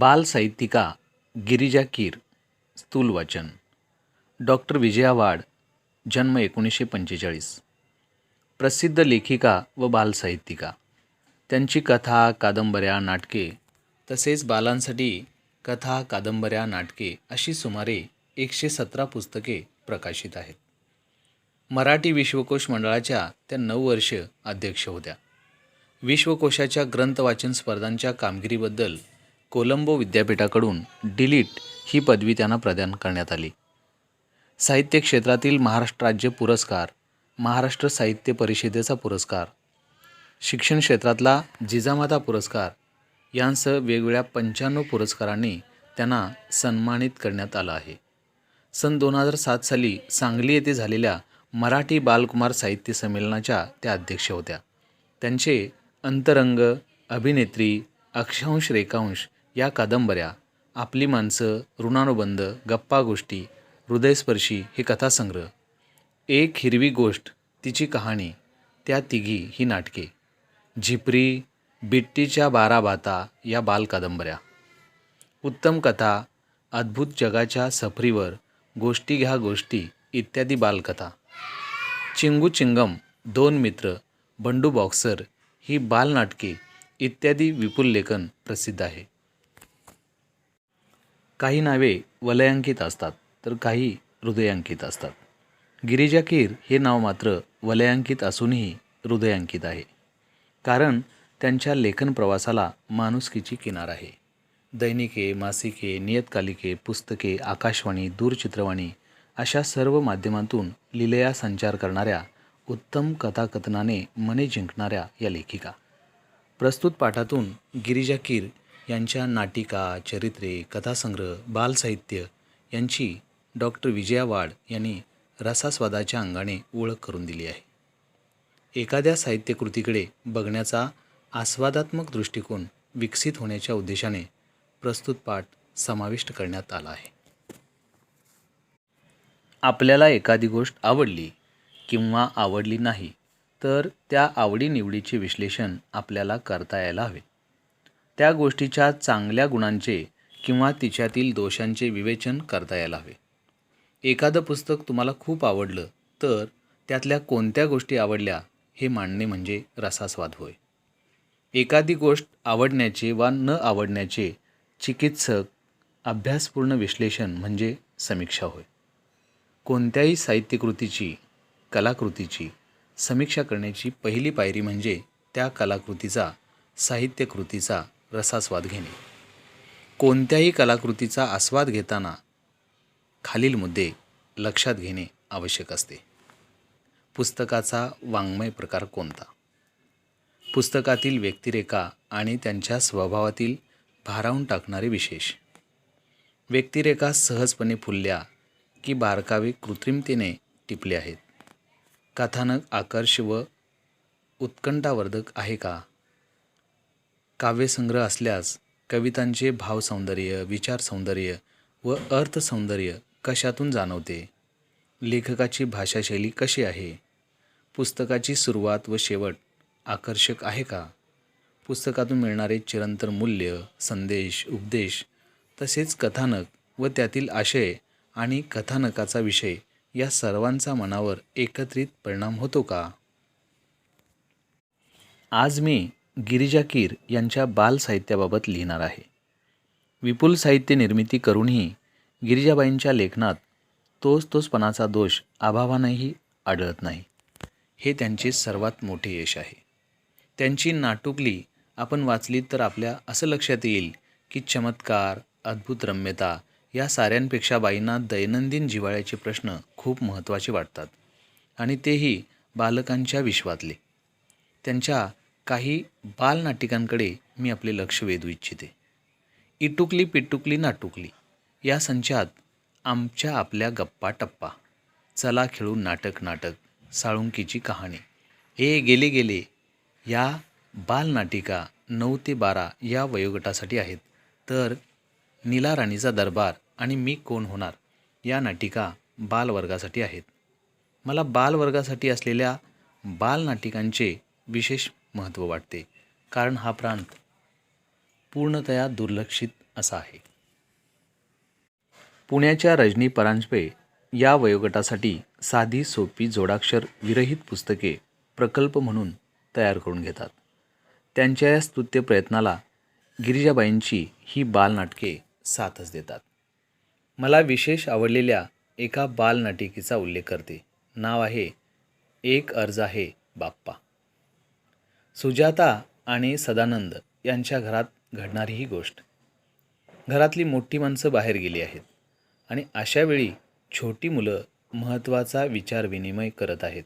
बाल साहित्यिका गिरिजा कीर. स्थूल वाचन. डॉक्टर विजया वाड. जन्म 1945. प्रसिद्ध लेखिका व बालसाहित्यिका. त्यांची कथा, कादंबऱ्या, नाटके तसेच बालांसाठी कथा, कादंबऱ्या, नाटके अशी सुमारे 117 पुस्तके प्रकाशित आहेत. मराठी विश्वकोश मंडळाच्या त्या 9 वर्ष अध्यक्ष होत्या. विश्वकोशाच्या ग्रंथवाचन स्पर्धांच्या कामगिरीबद्दल कोलंबो विद्यापीठाकडून डिलीट ही पदवी त्यांना प्रदान करण्यात आली. साहित्य क्षेत्रातील महाराष्ट्र राज्य पुरस्कार, महाराष्ट्र साहित्य परिषदेचा पुरस्कार, शिक्षण क्षेत्रातला जिजामाता पुरस्कार यांसह वेगवेगळ्या 95 पुरस्कारांनी त्यांना सन्मानित करण्यात आलं आहे. सन 2007 साली सांगली येथे झालेल्या मराठी बालकुमार साहित्य संमेलनाच्या त्या अध्यक्ष होत्या. त्यांचे अंतरंग, अभिनेत्री, अक्षांश रेखांश या कादंबऱ्या, आपली माणसं, ऋणानुबंध, गप्पा गोष्टी, हृदयस्पर्शी हे कथासंग्रह, एक हिरवी गोष्ट, तिची कहाणी, त्या तिघी ही नाटके, झिपरी, बिट्टीच्या 12 बाता या बालकादंबऱ्या, उत्तम कथा, अद्भुत जगाच्या सफरीवर, गोष्टी घ्या गोष्टी इत्यादी बालकथा, चिंगू चिंगम, 2 मित्र, बंडू बॉक्सर ही बालनाटके इत्यादी विपुल लेखन प्रसिद्ध आहे. काही नावे वलयांकित असतात तर काही हृदयांकित असतात. गिरिजा कीर हे नाव मात्र वलयांकित असूनही हृदयांकित आहे. कारण त्यांच्या लेखन प्रवासाला माणुसकीची किनार आहे. दैनिके, मासिके, नियतकालिके, पुस्तके, आकाशवाणी, दूरचित्रवाणी अशा सर्व माध्यमांतून लीलया संचार करणाऱ्या, उत्तम कथाकथनाने मने जिंकणाऱ्या या लेखिका. प्रस्तुत पाठातून गिरिजा कीर यांच्या नाटिका, चरित्रे, कथासंग्रह, बालसाहित्य यांची डॉक्टर विजया वाड यांनी रसास्वादाच्या अंगाने ओळख करून दिली आहे. एखाद्या साहित्यकृतीकडे बघण्याचा आस्वादात्मक दृष्टिकोन विकसित होण्याच्या उद्देशाने प्रस्तुत पाठ समाविष्ट करण्यात आला आहे. आपल्याला एखादी गोष्ट आवडली किंवा आवडली नाही तर त्या आवडीनिवडीचे विश्लेषण आपल्याला करता यायला हवे. त्या गोष्टीच्या चांगल्या गुणांचे किंवा तिच्यातील दोषांचे विवेचन करता यायला हवे. एखादं पुस्तक तुम्हाला खूप आवडलं तर त्यातल्या कोणत्या गोष्टी आवडल्या हे मांडणे म्हणजे रसास्वाद होय. एखादी गोष्ट आवडण्याचे वा न आवडण्याचे चिकित्सक अभ्यासपूर्ण विश्लेषण म्हणजे समीक्षा होय. कोणत्याही साहित्यकृतीची, कलाकृतीची समीक्षा करण्याची पहिली पायरी म्हणजे त्या कलाकृतीचा, साहित्यकृतीचा रसास्वाद घेणे. कोणत्याही कलाकृतीचा आस्वाद घेताना खालील मुद्दे लक्षात घेणे आवश्यक असते. पुस्तकाचा वाङ्मय प्रकार कोणता? पुस्तकातील व्यक्तिरेखा आणि त्यांच्या स्वभावातील भारावून टाकणारे विशेष. व्यक्तिरेखा सहजपणे फुलल्या की बारकावे कृत्रिमतेने टिपले आहेत. कथानक आकर्ष व उत्कंठावर्धक आहे का? काव्यसंग्रह असल्यास कवितांचे भावसौंदर्य, विचारसौंदर्य व अर्थसौंदर्य कशातून जाणवते? लेखकाची भाषाशैली कशी आहे? पुस्तकाची सुरुवात व शेवट आकर्षक आहे का? पुस्तकातून मिळणारे चिरंतन मूल्य, संदेश, उपदेश तसेच कथानक व त्यातील आशय आणि कथानकाचा विषय या सर्वांचा मनावर एकत्रित परिणाम होतो का? आज मी गिरिजा कीर यांच्या बालसाहित्याबाबत लिहिणार आहे. विपुल साहित्य निर्मिती करूनही गिरिजाबाईंच्या लेखनात तोचपणाचा दोष अभावानेही आढळत नाही. हे त्यांचे सर्वात मोठे यश आहे. त्यांची नाटुकली आपण वाचली तर आपल्या असं लक्षात येईल की चमत्कार, अद्भुत रम्यता या साऱ्यांपेक्षा बाईंना दैनंदिन जिव्हाळ्याचे प्रश्न खूप महत्त्वाचे वाटतात आणि तेही बालकांच्या विश्वातले. त्यांच्या काही बालनाटिकांकडे मी आपले लक्ष वेधू इच्छिते. इटुकली पिटुकली नाटुकली या संचात आमच्या आपल्या गप्पा टप्पा, चला खेळू नाटक नाटक, साळुंकीची कहाणी, हे गेले गेले या बालनाटिका 9 ते 12 या वयोगटासाठी आहेत. तर नीला राणीचा दरबार आणि मी कोण होणार या नाटिका बालवर्गासाठी आहेत. मला बालवर्गासाठी असलेल्या बालनाटिकांचे विशेष महत्त्व वाटते कारण हा प्रांत पूर्णतया दुर्लक्षित असा आहे. पुण्याच्या रजनी परांजपे या वयोगटासाठी साधी सोपी जोडाक्षर विरहित पुस्तके प्रकल्प म्हणून तयार करून घेतात. त्यांच्या या स्तुत्य प्रयत्नाला गिरिजाबाईंची ही बालनाटके साथच देतात. मला विशेष आवडलेल्या एका बालनाटिकेचा उल्लेख करते. नाव आहे एक अर्ज आहे बाप्पा. सुजाता आणि सदानंद यांच्या घरात घडणारी ही गोष्ट. घरातली मोठी माणसं बाहेर गेली आहेत आणि अशा वेळी छोटी मुलं महत्त्वाचा विचार विनिमय करत आहेत.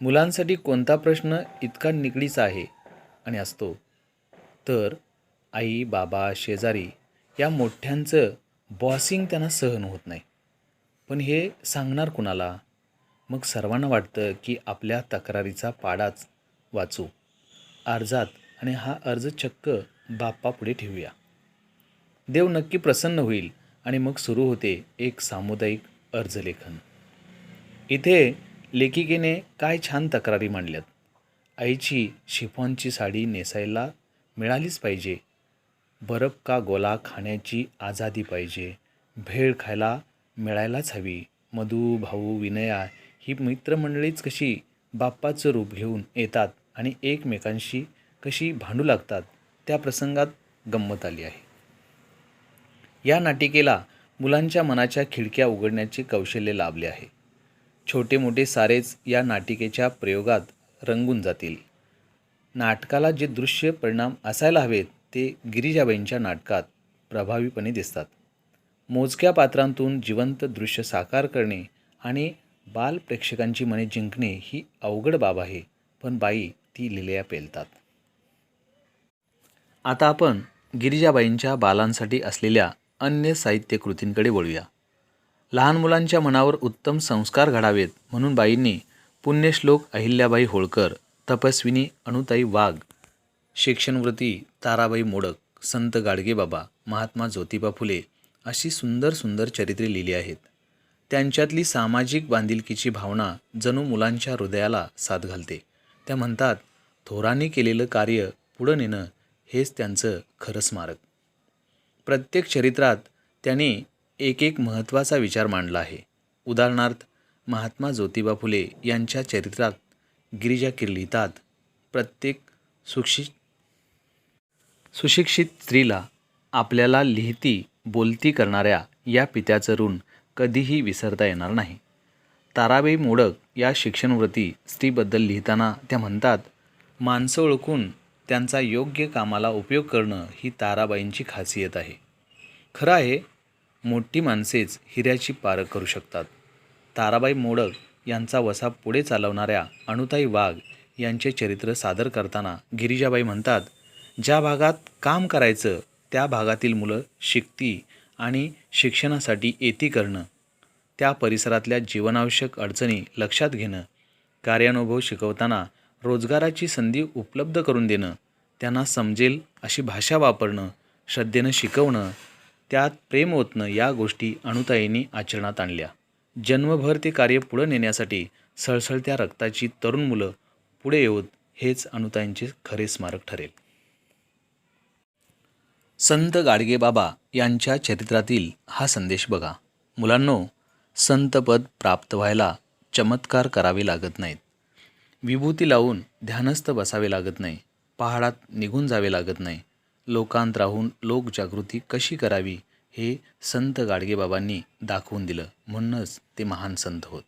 मुलांसाठी कोणता प्रश्न इतका निकडीचा आहे आणि असतो तर आई, बाबा, शेजारी या मोठ्यांचं बॉसिंग त्यांना सहन होत नाही. पण हे सांगणार कुणाला? मग सर्वांना वाटतं की आपल्या तक्रारीचा पाडाच वाचू अर्जात आणि हा अर्ज चक्क बाप्पापुढे ठेवूया. देव नक्की प्रसन्न होईल आणि मग सुरू होते एक सामुदायिक अर्जलेखन. इथे लेखिकेने काय छान तक्रारी मांडल्यात. आईची शिफॉनची साडी नेसायला मिळालीच पाहिजे, बर्फ का गोला खाण्याची आजादी पाहिजे, भेळ खायला मिळायलाच हवी, मधू, भाऊ, विनया ही मित्रमंडळीच कशी बाप्पाचं रूप घेऊन येतात आणि एकमेकांशी कशी भांडू लागतात, त्या प्रसंगात गंमत आली आहे. या नाटिकेला मुलांच्या मनाच्या खिडक्या उघडण्याचे कौशल्य लाभले आहे. छोटे मोठे सारेच या नाटिकेच्या प्रयोगात रंगून जातील. नाटकाला जे दृश्य परिणाम असायला हवेत ते गिरिजाबाईंच्या नाटकात प्रभावीपणे दिसतात. मोजक्या पात्रांतून जिवंत दृश्य साकार करणे आणि बाल प्रेक्षकांची मने जिंकणे ही अवघड बाब आहे, पण बाई ती लिलया पेलतात. आता आपण गिरिजाबाईंच्या बालांसाठी असलेल्या अन्य साहित्य कृतींकडे वळूया. लहान मुलांच्या मनावर उत्तम संस्कार घडावेत म्हणून बाईंनी पुण्यश्लोक अहिल्याबाई होळकर, तपस्विनी अनुताई वाघ, शिक्षणव्रती ताराबाई मोडक, संत गाडगेबाबा, महात्मा ज्योतिबा फुले अशी सुंदर सुंदर चरित्रे लिहिली आहेत. त्यांच्यातली सामाजिक बांधिलकीची भावना जणू मुलांच्या हृदयाला साथ घालते. त्या म्हणतात, थोरांनी केलेलं कार्य पुढं नेणं हेच त्यांचं खरं स्मारक. प्रत्येक चरित्रात त्यांनी एक एक महत्त्वाचा विचार मांडला आहे. उदाहरणार्थ महात्मा ज्योतिबा फुले यांच्या चरित्रात गिरिजा कीर लिहितात, प्रत्येक सुशिक्षित स्त्रीला आपल्याला लिहिती बोलती करणाऱ्या या पित्याचं ऋण कधीही विसरता येणार नाही. ताराबाई मोडक या शिक्षणव्रती स्त्रीबद्दल लिहिताना त्या म्हणतात, माणसं ओळखून त्यांचा योग्य कामाला उपयोग करणं ही ताराबाईंची खासियत आहे. खरं आहे, मोठी माणसेच हिऱ्याची पारख करू शकतात. ताराबाई मोडक यांचा वसा पुढे चालवणाऱ्या अनुताई वाघ यांचे चरित्र सादर करताना गिरिजाबाई म्हणतात, ज्या भागात काम करायचं त्या भागातील मुलं शिकती आणि शिक्षणासाठी येती करणं, त्या परिसरातल्या जीवनावश्यक अडचणी लक्षात घेणं, कार्यानुभव शिकवताना रोजगाराची संधी उपलब्ध करून देणं, त्यांना समजेल अशी भाषा वापरणं, श्रद्धेनं शिकवणं, त्यात प्रेम ओतणं या गोष्टी अनुताईंनी आचरणात आणल्या. जन्मभर ते कार्य पुढे नेण्यासाठी सळसळत्या रक्ताची तरुण मुलं पुढे येऊत हेच अनुताईंचे खरे स्मारक ठरेल. संत गाडगेबाबा यांच्या चरित्रातील हा संदेश बघा. मुलांनो, संतपद प्राप्त व्हायला चमत्कार करावे लागत नाहीत, विभूती लावून ध्यानस्थ बसावे लागत नाही, पहाडात निघून जावे लागत नाही. लोकांत राहून लोकजागृती कशी करावी हे संत गाडगेबाबांनी दाखवून दिलं, म्हणूनच ते महान संत होत.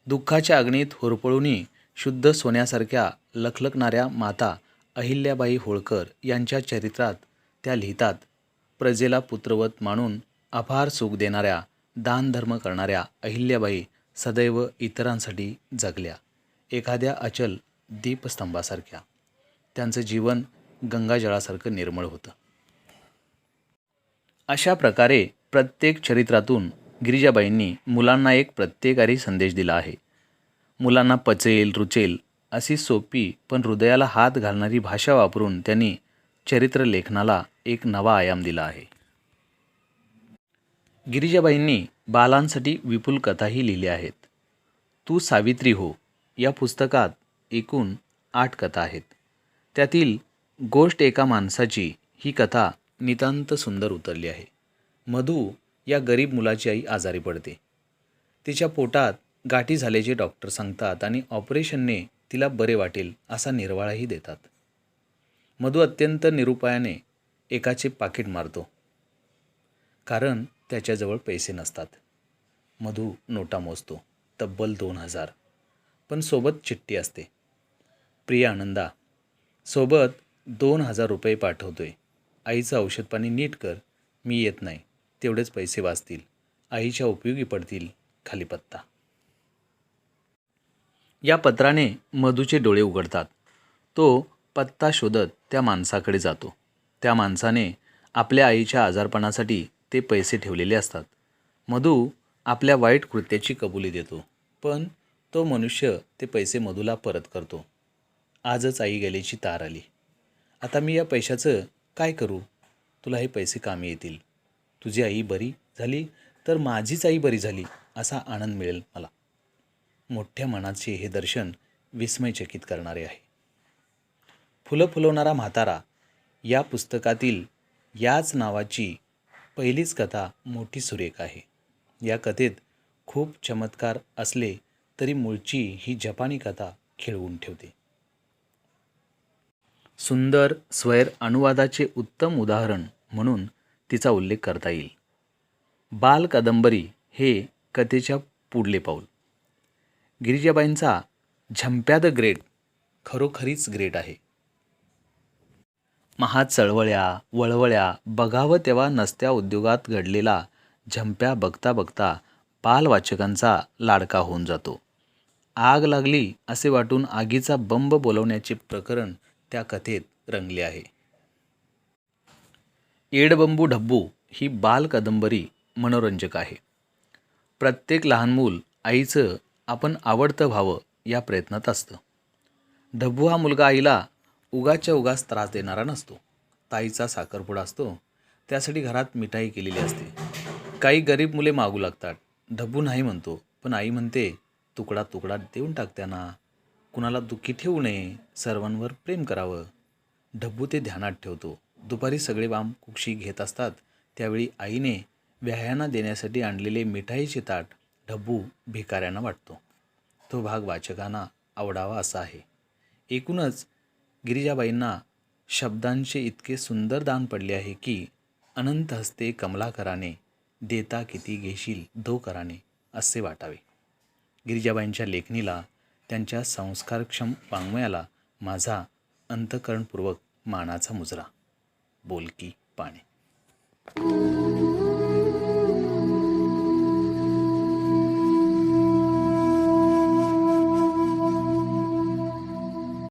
दुःखाच्या अग्नीत होरपळूनी शुद्ध सोन्यासारख्या लखलखणाऱ्या माता अहिल्याबाई होळकर यांच्या चरित्रात त्या लिहितात, प्रजेला पुत्रवत मानून अपार सुख देणाऱ्या, दानधर्म करणाऱ्या अहिल्याबाई सदैव इतरांसाठी जगल्या, एखाद्या अचल दीपस्तंभासारख्या. त्यांचं जीवन गंगाजळासारखं निर्मळ होतं. अशा प्रकारे प्रत्येक चरित्रातून गिरिजाबाईंनी मुलांना एक प्रत्येकारी संदेश दिला आहे. मुलांना पचेल रुचेल अशी सोपी पण हृदयाला हात घालणारी भाषा वापरून त्यांनी चरित्र लेखनाला एक नवा आयाम दिला आहे. गिरिजाबाईंनी बालांसाठी विपुल कथाही लिहिल्या आहेत. तू सावित्री हो या पुस्तकात एकूण 8 कथा आहेत. त्यातील गोष्ट एका माणसाची ही कथा नितांत सुंदर उतरली आहे. मधू या गरीब मुलाची आई आजारी पडते. तिच्या पोटात गाठी झाल्याचे डॉक्टर सांगतात आणि ऑपरेशनने तिला बरे वाटेल असा निर्वाळाही देतात. मधू अत्यंत निरुपायाने एकाचे पाकीट मारतो, कारण त्याच्याजवळ पैसे नसतात. मधू नोटा मोजतो, तब्बल 2,000. पण सोबत चिठ्ठी असते. प्रिय आनंदा, सोबत 2,000 रुपये पाठवतोय. आईचं औषधपाणी नीट कर. मी येत नाही. तेवढेच पैसे वाचतील. आईच्या उपयोगी पडतील. खाली पत्ता. या पत्राने मधूचे डोळे उघडतात. तो पत्ता शोधत त्या माणसाकडे जातो. त्या माणसाने आपल्या आईच्या आजारपणासाठी ते पैसे ठेवलेले असतात. मधू आपल्या वाईट कृत्याची कबुली देतो, पण तो मनुष्य ते पैसे मधूला परत करतो. आजच आई गेल्याची तार आली. आता मी या पैशाचं काय करू? तुला हे पैसे कामी येतील. तुझी आई बरी झाली तर माझीच आई बरी झाली असा आनंद मिळेल मला. मोठ्या मनाचे हे दर्शन विस्मयचकित करणारे आहे. फुलं फुलवणारा म्हातारा या पुस्तकातील याच नावाची पहिलीच कथा मोठी सुरेख आहे. या कथेत खूप चमत्कार असले तरी मूळची ही जपानी कथा खिळवून ठेवते. सुंदर स्वैर अनुवादाचे उत्तम उदाहरण म्हणून तिचा उल्लेख करता येईल. बाल कादंबरी हे कथेच्या पुढले पाऊल. गिरिजाबाईंचा झंप्या द ग्रेट खरोखरीच ग्रेट आहे. महात चळवळ्या वळवळ्या बघावं तेव्हा नसत्या उद्योगात घडलेला झंप्या बघता बघता बालवाचकांचा लाडका होऊन जातो. आग लागली असे वाटून आगीचा बंब बोलवण्याचे प्रकरण त्या कथेत रंगले आहे. येडबंबू ढब्बू ही बाल कादंबरी मनोरंजक आहे. प्रत्येक लहान मूल आईचं आपण आवडतं व्हावं या प्रयत्नात असतं. ढब्बू हा मुलगा आईला उगाच्या उगाच त्रास देणारा नसतो. ताईचा साखरपुडा असतो, त्यासाठी घरात मिठाई केलेली असते. काही गरीब मुले मागू लागतात. ढब्बू नाही म्हणतो, पण आई म्हणते तुकडा तुकडा देऊन टाक त्यांना. कुणाला दुःखी ठेवू नये, सर्वांवर प्रेम करावं. ढब्बू ते ध्यानात ठेवतो. दुपारी सगळे वाम कुक्षी घेत असतात, त्यावेळी आईने व्याह्यांना देण्यासाठी आणलेले मिठाईचे ताट ढब्बू भिकाऱ्यांना वाटतो. तो भाग वाचकांना आवडावा असा आहे. एकूणच गिरिजाबाईंना शब्दांचे इतके सुंदर दान पडले आहे की अनंत हस्ते कमलाकराने, देता किती घेशील दो कराने असे वाटावे. गिरिजाबाईंच्या लेखणीला, त्यांच्या संस्कारक्षम वाङ्मयाला माझा अंतःकरणपूर्वक मानाचा मुजरा. बोलकी पाने.